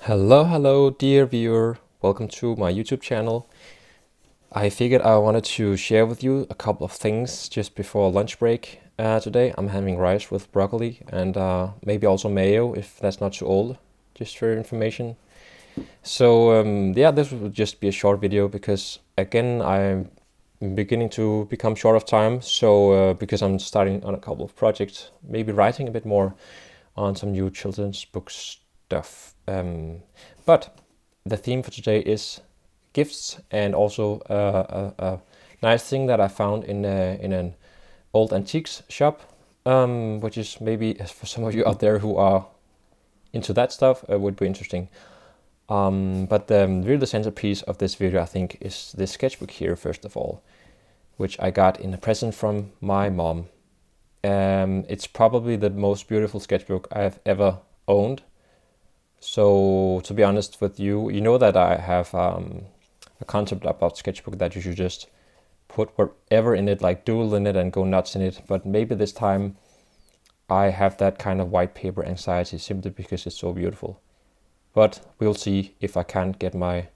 Hello, dear viewer. Welcome to my YouTube channel. I figured I wanted to share with you a couple of things just before lunch break. Today I'm having rice with broccoli and maybe also mayo if that's not too old, just for your information. So yeah, this will just be a short video because again I'm beginning to become short of time. So because I'm starting on a couple of projects, maybe writing a bit more on some new children's book stuff. But the theme for today is gifts, and also a nice thing that I found in an old antiques shop, which is maybe for some of you out there who are into that stuff would be interesting. But really the centerpiece of this video, I think, is this sketchbook here, first of all, which I got in a present from my mom. It's probably the most beautiful sketchbook I've ever owned. So to be honest with you, you know that I have a concept about sketchbook that you should just put whatever in it, like doodle in it and go nuts in it. But maybe this time I have that kind of white paper anxiety simply because it's so beautiful. But we'll see if I can't get my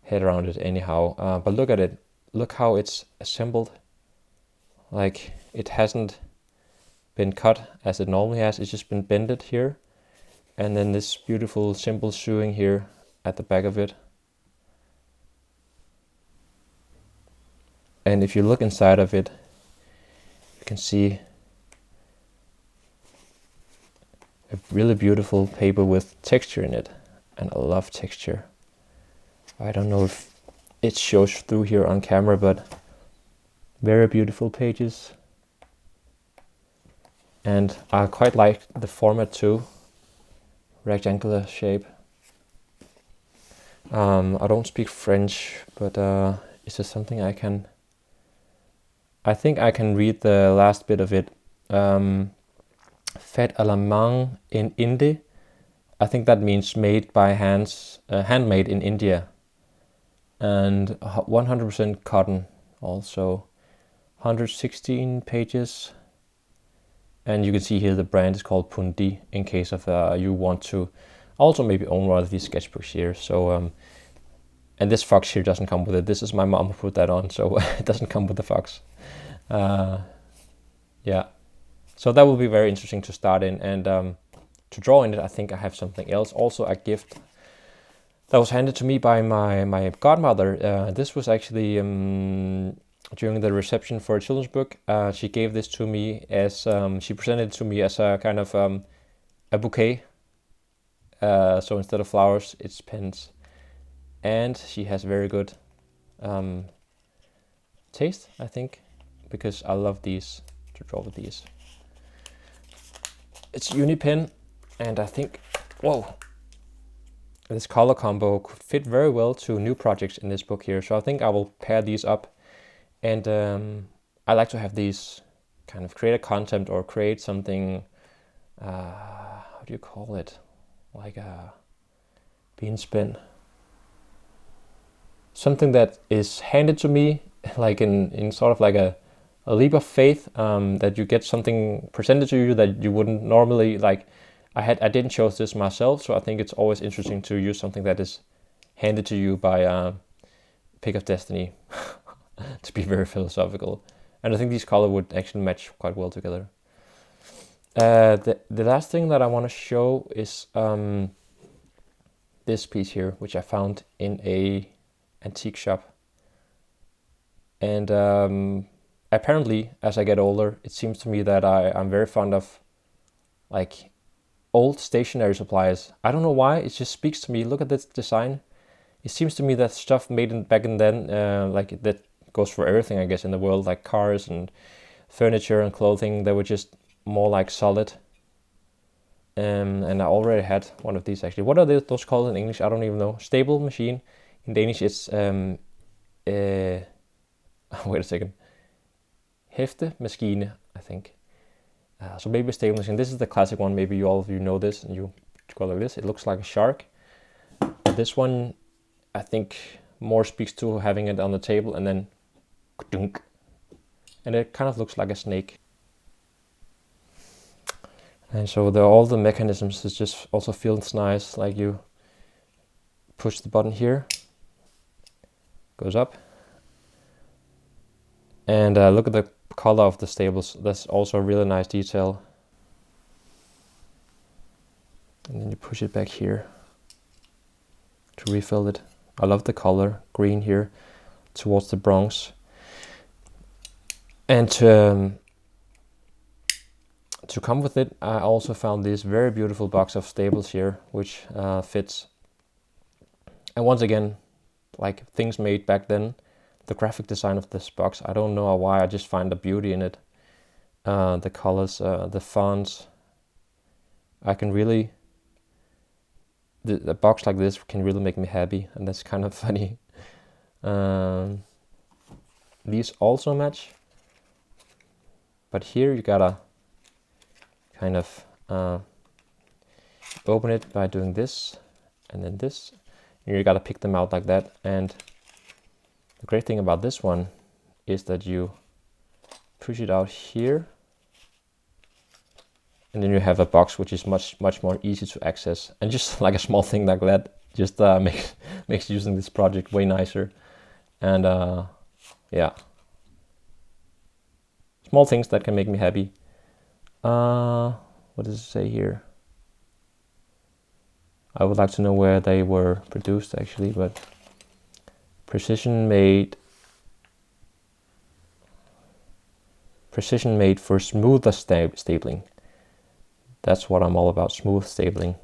head around it anyhow. But look at it. Look how it's assembled. Like it hasn't been cut as it normally has. It's just been bended here. And then this beautiful simple sewing here at the back of it. And if you look inside of it, you can see a really beautiful paper with texture in it. And I love texture. I don't know if it shows through here on camera, but very beautiful pages. And I quite like the format too. Rectangular shape. I don't speak French, but is there something I think I can read the last bit of it. Fait à la main in Inde. I think that means made by hands, handmade in India. And 100% cotton also. 116 pages. And you can see here the brand is called Pundi, in case of you want to also maybe own one of these sketchbooks here. So, and this fox here doesn't come with it. This is my mom who put that on, so it doesn't come with the fox. Yeah, so that will be very interesting to start in. And to draw in it, I think I have something else. Also a gift that was handed to me by my godmother. This was actually during the reception for a children's book. She gave this to me as she presented it to me as a kind of a bouquet. So instead of flowers, it's pens, and she has very good taste, I think, because I love these, to draw with these. It's uni pen, and I think, whoa, this color combo could fit very well to new projects in this book here. So I think I will pair these up. And I like to have these kind of create a content or create something, how do you call it? Like a bean spin. Something that is handed to me, like in sort of like a leap of faith, that you get something presented to you that you wouldn't normally like. I didn't choose this myself, so I think it's always interesting to use something that is handed to you by pick of destiny. To be very philosophical, and I think these colors would actually match quite well together. The last thing that I want to show is this piece here, which I found in a antique shop. And apparently, as I get older, it seems to me that I'm very fond of like old stationery supplies. I don't know why, it just speaks to me. Look at this design. It seems to me that stuff made back in then, like that goes for everything, I guess, in the world, like cars and furniture and clothing, they were just more like solid. And I already had one of these actually. What are those called in English? I don't even know. Stable machine. In Danish it's wait a second. Hæftemaskine, I think. So maybe a stable machine. This is the classic one. Maybe all of you know this and you go like this. It looks like a shark. But this one, I think, more speaks to having it on the table and then dunk, and it kind of looks like a snake. And so all the mechanisms, it just also feels nice, like you push the button here, goes up. And look at the color of the staples. That's also a really nice detail. And then you push it back here to refill it. I love the color green here towards the bronze. And to come with it, I also found this very beautiful box of staples here, which fits. And once again, like things made back then, the graphic design of this box, I don't know why, I just find the beauty in it. The colors, the fonts. I can really, the box like this can really make me happy, and that's kind of funny. These also match, but here you gotta kind of open it by doing this and then this. And you gotta pick them out like that. And the great thing about this one is that you push it out here, and then you have a box which is much more easy to access. And just like a small thing like that just makes using this project way nicer. And yeah, small things that can make me happy. What does it say here? I would like to know where they were produced actually, but precision made for smoother stapling. That's what I'm all about, smooth stapling.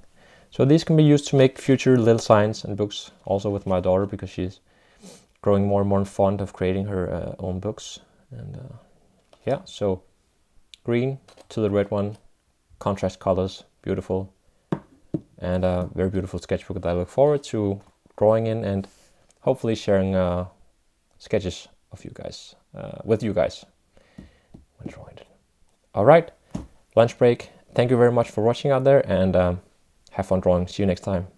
So these can be used to make future little signs and books, also with my daughter, because she's growing more and more fond of creating her own books. And yeah, so green to the red one, contrast colors, beautiful, and a very beautiful sketchbook that I look forward to drawing in and hopefully sharing sketches of you guys with you guys when drawing it. All right, lunch break. Thank you very much for watching out there, and have fun drawing. See you next time.